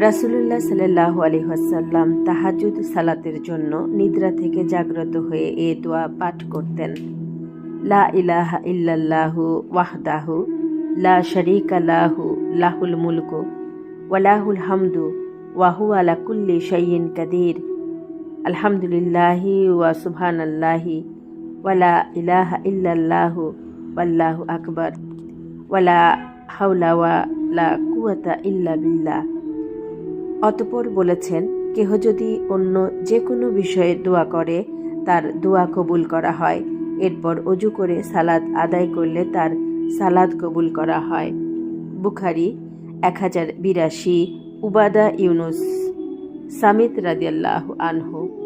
রাসূলুল্লাহ সাল্লাল্লাহু আলাইহি ওয়াসাল্লাম তাহাজ্জুদ সালাতের জন্য নিদ্রা থেকে জাগ্রত হয়ে এ দোয়া পাঠ করতেন। লা ইলাহা ইল্লাল্লাহু ওয়াহদাহু লা শারীকা লাহু লাহুল মুলকু ওয়া লাহুল হামদু ওয়া হুয়া আলা কুল্লি শাইইন কাদির। আলহামদুলিল্লাহি ওয়া সুবহানাল্লাহি ওয়া লা ইলাহা ইল্লাল্লাহু ওয়াল্লাহু আকবার ওয়া লা হাওলা ওয়া লা কুওয়াতা ইল্লা বিল্লাহ। অতঃপর বলেছেন, কেহ যদি অন্য যে কোনো বিষয়ে দোয়া করে তার দোয়া কবুল করা হয়। এরপর অজু করে সালাত আদায় করলে তার সালাত কবুল করা হয়। বুখারী 1082। উবাদা ইউনুস সামিত রাদিয়াল্লাহু আনহু।